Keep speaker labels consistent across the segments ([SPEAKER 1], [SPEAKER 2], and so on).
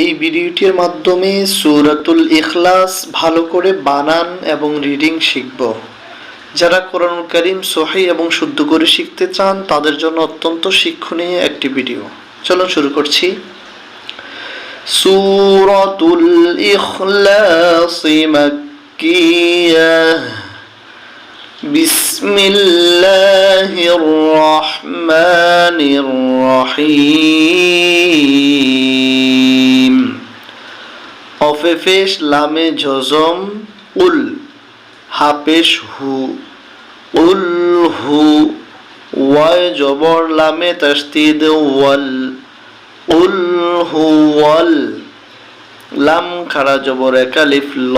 [SPEAKER 1] এই ভিডিওটির মাধ্যমে সূরাতুল ইখলাস ভালো করে বানান এবং রিডিং শিখব। যারা কোরআনুল কারীম সহিহ এবং শুদ্ধ করে শিখতে চান তাদের জন্য অত্যন্ত শিক্ষণীয় একটি ভিডিও। চলুন শুরু করছি। সূরাতুল ইখলাস মাক্কিয়াহ। বিসমিল্লাহির রহমানির রহিম। অফে পেশ লামে জজম উল, হাপেশ হু, উল হু। ওয়ায় জবর লামে তাসদীদ ওয়াল, উল হু ওয়াল। লাম খাড়া জবর এক আলিফ ল,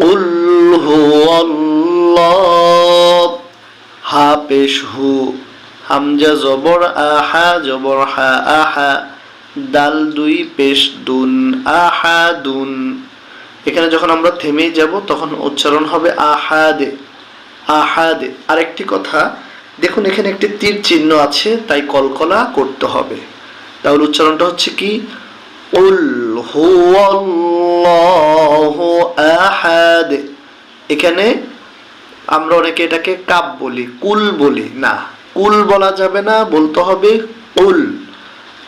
[SPEAKER 1] উল হু আল্লাহ। হাপেশ হু, হামজা জবর আহা জবর হা আহা। দাল দুই পেশ দুন, আহাদুন। এখানে যখন আমরা থেমে যাব তখন উচ্চারণ হবে আহাদে, আহাদে। আরেকটি কথা, দেখুন এখানে একটি তীর চিহ্ন আছে, তাই কলকলা করতে হবে। তাহলে উচ্চারণটা হচ্ছে কি, উল হুয়াল্লাহু আহাদ। এখানে আমরা অনেকে এটাকে কাপ বলি, কুল বলি না, কুল বলা যাবে না, বলতে হবে উল,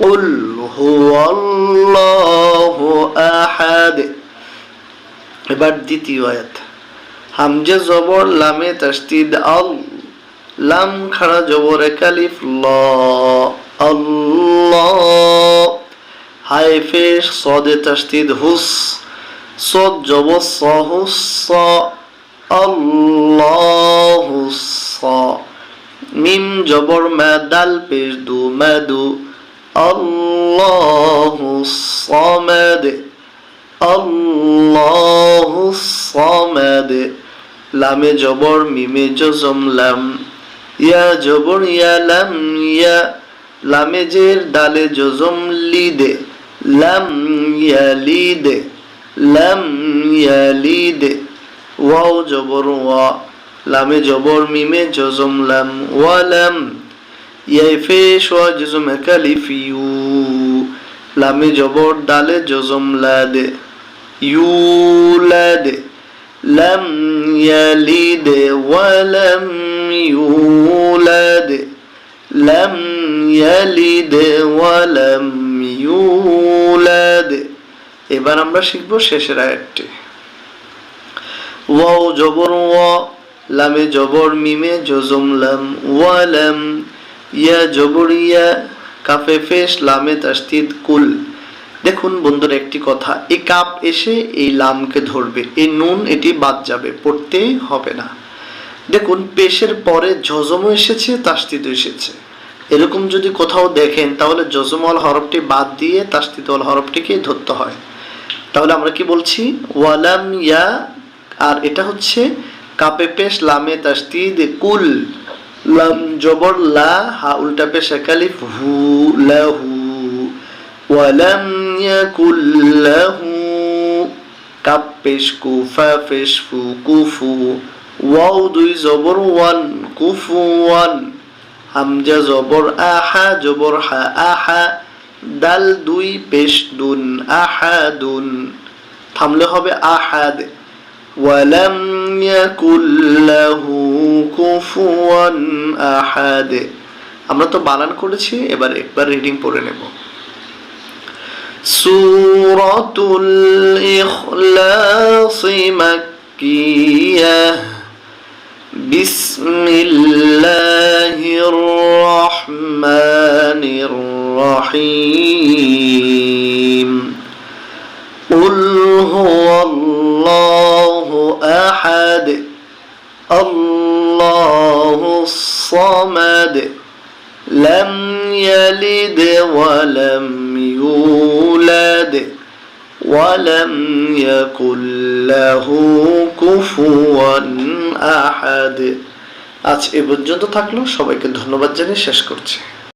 [SPEAKER 1] উল হুয়াল্লাহু আহাদ। এবার দ্বিতীয় আয়াত। হামজা জবর লামে তাসদীদ আল, লাম খাড়া জবর এক আলিফ ল, আল্লাহ। হায় পেশ সদে তাসদীদ হুস, সদ জবর স হুস, আল্লাহু স। মিম জবর মা দাল পেশ দু, মাদু, আল্লাহু সামাদ, আল্লাহু সামাদ। লামে জবর মিমে জজম লাম, ইয়া জবর ইয়া লাম ইয়া। লামে জের দালে জজম লিদে, লাম ইয়ালিদে, লাম ইয়ালিদে। ওয়াও জবর ওয়া, লামে জবর মিমে জজম লাম, ওয়ালাম। ইয়ায় পেশ ওয়া জজম এক আলিফ ইউ, লামে জবর দালে জজম লাদে, ইউলাদে। লাম ইয়ালিদে ওয়ালাম ইউলাদে, লাম ইয়ালিদে ওয়ালাম ইউলাদে। এবার আমরা শিখব শেষের আয়াতটি। ওয়াও জবর ওয়া, লামে জবর মিমে জজম লাম, ওয়ালাম। ইয়া জবর ইয়া, কাফে পেশ লামে তাসদীদ কুল। দেখুন বন্ধুরা একটি কথা, এই কাপ এসে এই লামকে ধরবে, এই নুন এটি বাদ যাবে, পড়তে হবে না। দেখুন পেশের পরে জজমও এসেছে, তাসদীদও এসেছে। এরকম যদি কোথাও দেখেন তাহলে জজমওয়াল হরফটি বাদ দিয়ে তাসদীদওয়াল হরফটিকে ধরতে হয়। তাহলে আমরা কি বলছি, ওয়ালাম ইয়া, আর এটা হচ্ছে কাপে পেশ লামে তাসদীদ কুল। লাম জবর লা, হা উল্টা পেশ এক আলিফ হু, লাহু। ওয়ালাম ইয়াকুল লাহু, কাপ পেশ কু, ফা পেশ ফু, কুফু। ওয়াও দুই জবর ওয়ান, কুফুয়ান। হামজা জবর আহা জবর হা আহা। দাল দুই পেশ দুন, আহাদুন। থামলে হবে আহাদ। ওয়ালাম ইয়াকুল লাহু কুফুয়ান আহাদ। আমরা তো বানান করেছি, এবার একবার রিডিং পড়ে নেব। সূরাতুল ইখলাস মাক্কিয়াহ। বিসমিল্লাহির রহমানির রহিম। উল হুয়াল্লাহু আহাদ, আল্লাহু সামাদ। লাম ইয়ালিদ ওয়ালাম ইউলাদ, ওয়ালাম ইয়াকুল লাহু কুফুয়ান আহাদ। আজ এ পর্যন্ত থাকলো। সবাইকে ধন্যবাদ জানিয়ে শেষ করছি।